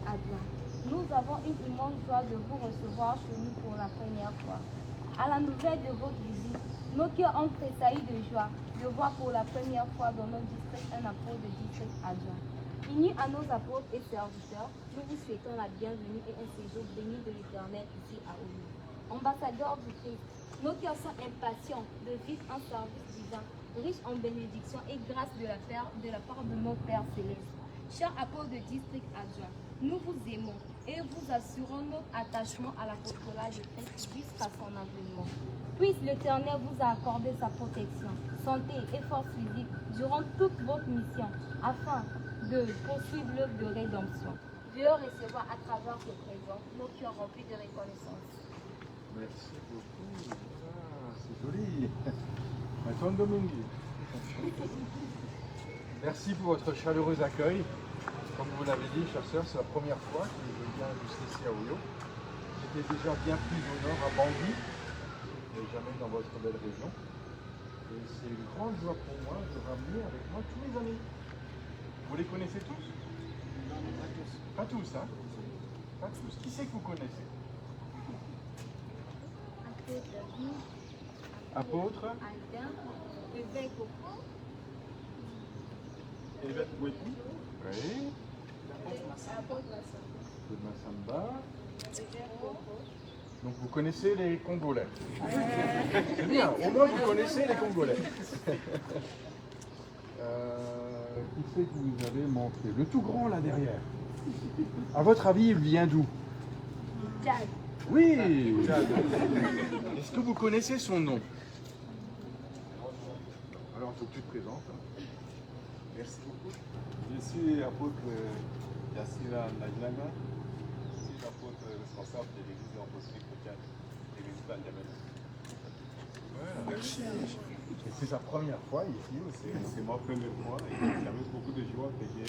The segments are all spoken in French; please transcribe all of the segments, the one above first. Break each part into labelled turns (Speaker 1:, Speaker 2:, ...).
Speaker 1: adjoint. Nous avons une immense joie de vous recevoir chez nous pour la première fois. À la nouvelle de votre visite, nos cœurs ont tressailli de joie de voir pour la première fois dans notre district un apôtre de district adjoint. Unis à nos apôtres et serviteurs, nous vous souhaitons la bienvenue et un séjour béni de l'Éternel ici à Oulu. Ambassadeurs du Christ, nos cœurs sont impatients de vivre un service divin, riche en bénédictions et grâce de la part de nos Pères célestes. Chers apôtres de district adjoint, nous vous aimons et vous assurons notre attachement à l'apostolat de Christ jusqu'à son avènement. Puisse l'Éternel vous accorder sa protection, santé et force physique durant toute votre mission, afin de poursuivre l'œuvre de rédemption. Veuillez recevoir à travers ce présent nos cœurs remplis de reconnaissance.
Speaker 2: Merci beaucoup. Ah, c'est joli. Antoine Domingue. Merci pour votre chaleureux accueil. Comme vous l'avez dit, chers sœurs, c'est la première fois que je viens jusqu'ici à Oyo. J'étais déjà bien plus au nord, à Bangui, mais jamais dans votre belle région. Et c'est une grande joie pour moi de ramener avec moi tous mes amis. Vous les connaissez tous?
Speaker 3: Non, pas tous.
Speaker 2: Pas tous, hein? Pas tous. Qui c'est que vous connaissez? Apôtre
Speaker 1: Albin, évêque au fond,
Speaker 2: Évêque Ouetou. Oui.
Speaker 1: apôtre
Speaker 2: De Massamba. Donc vous connaissez les Congolais. C'est bien, au moins vous connaissez les Congolais. Qui c'est que vous avez montré? Le tout grand là derrière. À votre avis, il vient d'où?
Speaker 1: Tchad.
Speaker 2: Oui. Est-ce que vous connaissez son nom? Alors il faut que tu te présentes.
Speaker 3: Merci beaucoup. Je suis apôtre Yassira Najlanga. Je suis l'apôtre responsable de l'église apostolique chrétienne de l'église d'Andiamène.
Speaker 2: Merci. Et c'est sa première fois ici aussi.
Speaker 3: C'est ma première fois et c'est avec beaucoup de joie que j'ai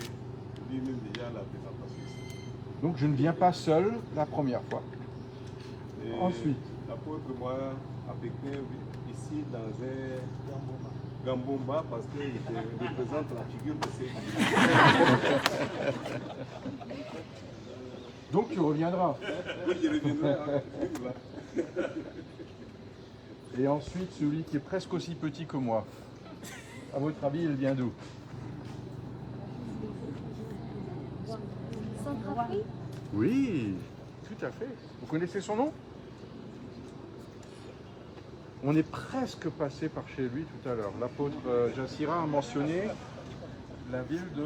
Speaker 3: vu même déjà la présentation ici.
Speaker 2: Donc je ne viens pas seul la première fois.
Speaker 3: Et
Speaker 2: Ensuite.
Speaker 3: l'apôtre moi avec ici dans un Gambomba parce que je représente la figure de ces.
Speaker 2: Donc tu reviendras.
Speaker 3: Oui, je reviendrai. Hein.
Speaker 2: Et ensuite celui qui est presque aussi petit que moi. À votre avis, il vient d'où?
Speaker 1: Centrafrique.
Speaker 2: Oui, tout à fait. Vous connaissez son nom? On est presque passé par chez lui tout à l'heure. L'apôtre Jassira a mentionné la ville de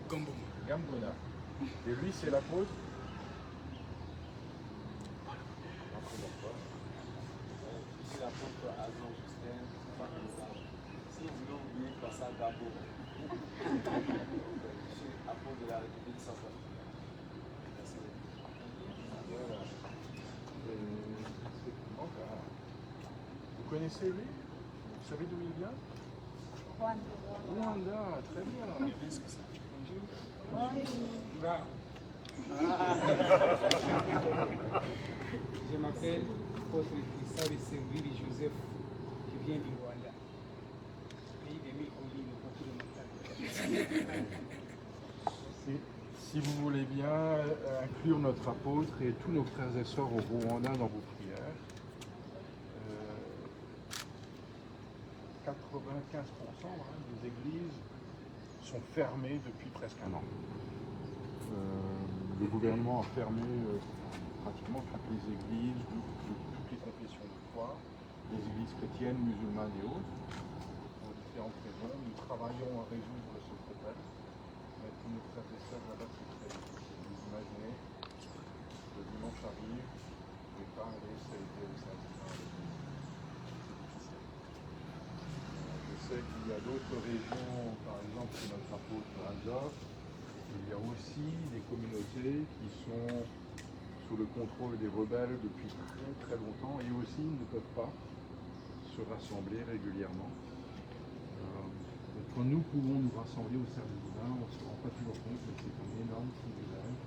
Speaker 2: Gambona. Et lui, c'est l'apôtre
Speaker 3: C'est l'apôtre Azan Justin. Si vous voulez oublier, passez à Gabo. Je suis apôtre de la République centrafricaine.
Speaker 2: Vous connaissez lui? Vous savez d'où il vient? Rwanda, très bien.
Speaker 4: Je m'appelle Apôtre Christophe Sengwili Joseph, je viens du Rwanda, pays de Mikoli, le beaucoup de montagnes.
Speaker 2: Si vous voulez bien inclure notre apôtre et tous nos frères et sœurs au Rwanda dans vos prières, 95% des églises sont fermées depuis presque un an. Le gouvernement a fermé pratiquement toutes les églises, toutes les confessions de foi, les églises chrétiennes, musulmanes et autres, pour différentes raisons. Nous travaillons à résoudre ce problème. Mais pour nos frères et sœurs là-bas, c'est très difficile. Vous imaginez, le dimanche arrive, je vais pas aller célébrer le Saint-Dimanche. C'est difficile. Je sais qu'il y a d'autres régions, par exemple, chez notre apôtre Azov, il y a aussi des communautés qui sont sous le contrôle des rebelles depuis très très longtemps et aussi ne peuvent pas se rassembler régulièrement. Quand nous pouvons nous rassembler au service divin, on ne se rend pas toujours compte, mais c'est un énorme privilège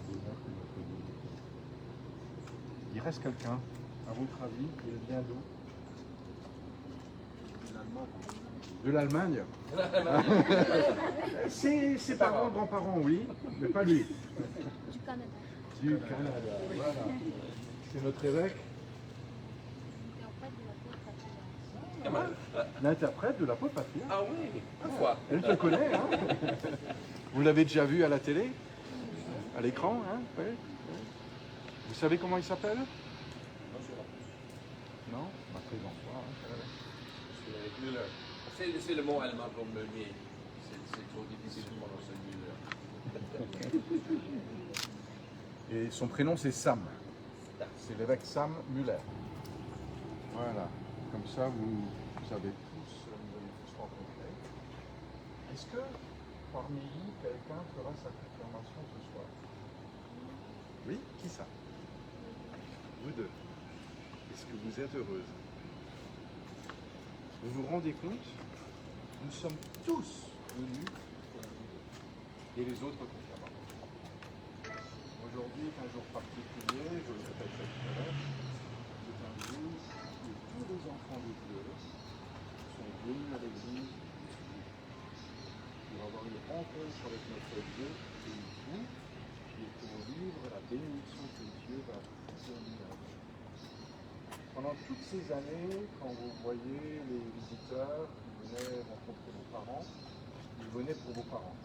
Speaker 2: de notre vie. Il reste quelqu'un, à votre avis, qui vient d'où?
Speaker 3: Finalement,
Speaker 2: De l'Allemagne. Ses parents, grands-parents, oui, mais pas lui.
Speaker 1: Du Canada.
Speaker 2: Du Canada, voilà. C'est notre évêque,
Speaker 1: Et en fait, de la paix patriarcale.
Speaker 2: l'interprète de l'apôtre Patriarche.
Speaker 5: Ah oui, pourquoi?
Speaker 2: Elle te connaît, hein. Vous l'avez déjà vu à la télé? À l'écran, hein? Oui. Vous savez comment il s'appelle? Non? Bah, présente-toi, hein.
Speaker 5: C'est le mot allemand pour meunier. C'est trop difficile de prononcer Müller.
Speaker 2: Et son prénom c'est Sam. C'est l'évêque Sam Müller. Voilà. Comme ça, vous avez tous rencontré. Est-ce que parmi vous, quelqu'un fera sa confirmation ce soir? Oui? Qui ça? Vous deux. Est-ce que vous êtes heureuse? Vous vous rendez compte? Nous sommes tous venus pour vous et les autres confirmants. Aujourd'hui est un jour particulier, je le répète tout à l'heure, c'est un jour où tous les enfants de Dieu sont venus à l'église pour avoir une rencontre avec notre Dieu et vous, et pour vivre la bénédiction que Dieu va donner à vous. Pendant toutes ces années, quand vous voyez les visiteurs qui venaient rencontrer vos parents, ils venaient pour vos parents.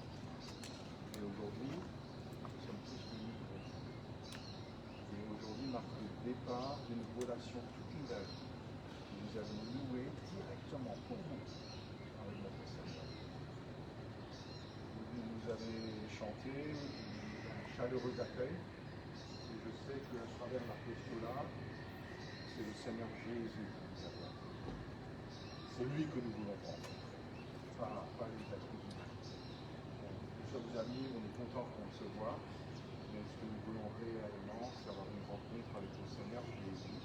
Speaker 2: Et aujourd'hui, nous sommes tous venus pour vous. Et aujourd'hui marque le départ d'une relation toute nouvelle que nous avons nouée directement pour vous avec notre Seigneur. Vous nous avez chanté un chaleureux accueil. Et je sais que à travers l'apostolat, c'est le Seigneur Jésus qui nous appelle. C'est lui que nous voulons prendre, pas les êtres humains. Nous sommes amis, on est contents qu'on se voit, mais ce que nous voulons réellement, c'est avoir une rencontre avec le Seigneur Jésus.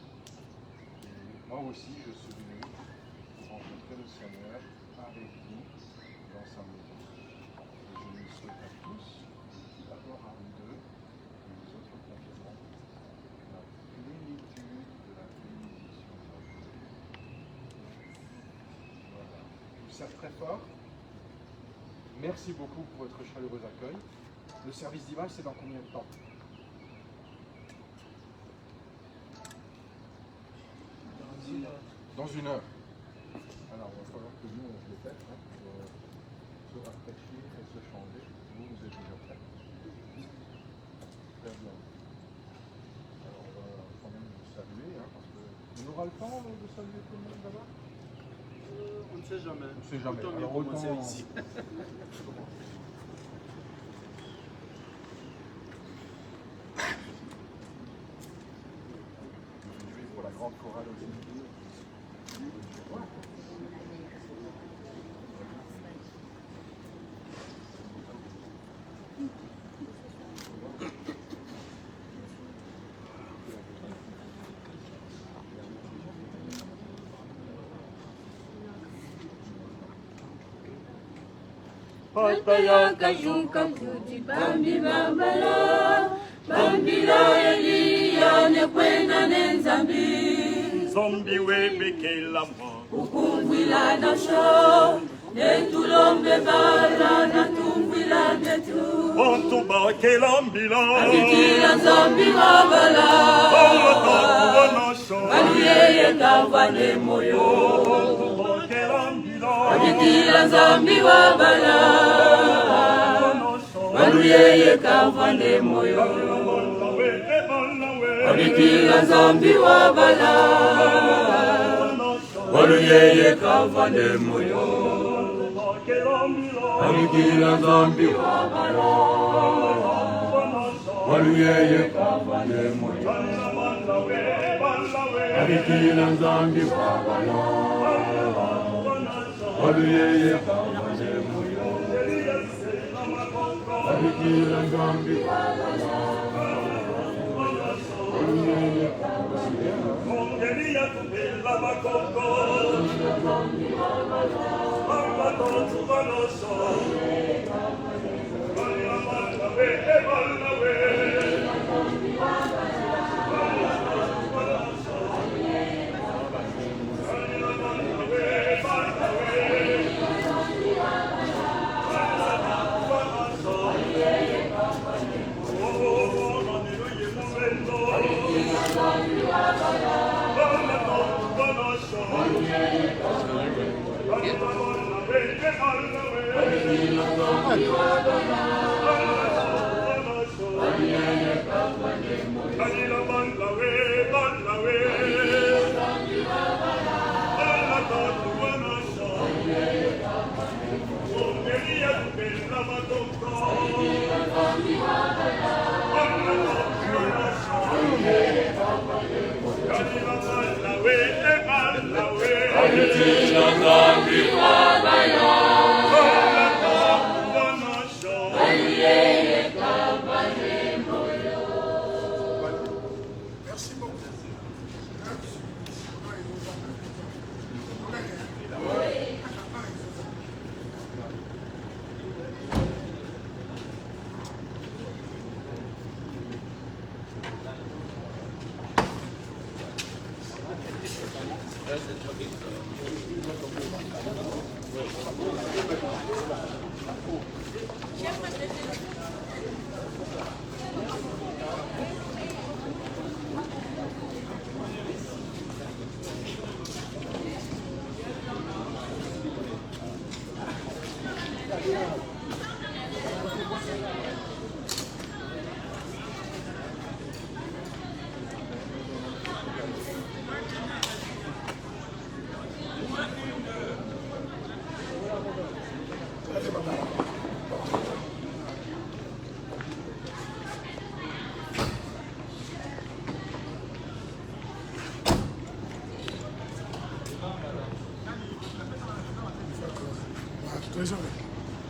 Speaker 2: Et moi aussi, je suis venu pour rencontrer le Seigneur avec vous dans sa maison. Et je nous souhaite à tous, d'abord à vous deux, et les autres confirmants, la plénitude de la bénédiction de Dieu. Voilà. Je vous serre très fort. Merci beaucoup pour votre chaleureux accueil. Le service dimanche, c'est dans combien de temps? Dans une heure. Alors, il va falloir que nous, on se dépêche pour se rafraîchir et se changer. Vous, vous êtes déjà prêts. Très bien. Alors, on va quand même vous saluer, parce que... On aura le temps de saluer tout le monde là-bas?
Speaker 3: On ne sait jamais.
Speaker 2: On ne sait jamais.
Speaker 3: Autant mieux
Speaker 2: Alors,
Speaker 3: commencer
Speaker 2: autant...
Speaker 3: ici.
Speaker 2: Pour la grande chorale aussi.
Speaker 6: Pataya kaju kajuti bambi babala bambila Elia nekwena nenzambi
Speaker 7: Zombi webeke lama
Speaker 6: ukumbwila nasho netulombe bala natumbwila netu
Speaker 7: Ontuba kelambila
Speaker 6: abikila nzambi wabala
Speaker 7: Ontuba
Speaker 6: aluyeye kavane moyo
Speaker 7: kelambila
Speaker 6: abikila nzambi wabala aluyeye kavane moyo abikila nzambi wabala waluyeye kavane moyo abikila nzambi wabala waluyeye kavane moyo abikila nzambi wabala waluyeye kavane moyo abikila nzambi wabala waluyeye kavane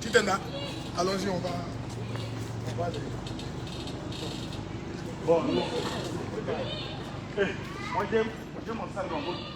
Speaker 8: Titenda, allons-y, on va aller.
Speaker 7: Bon, moi j'aime mon salon.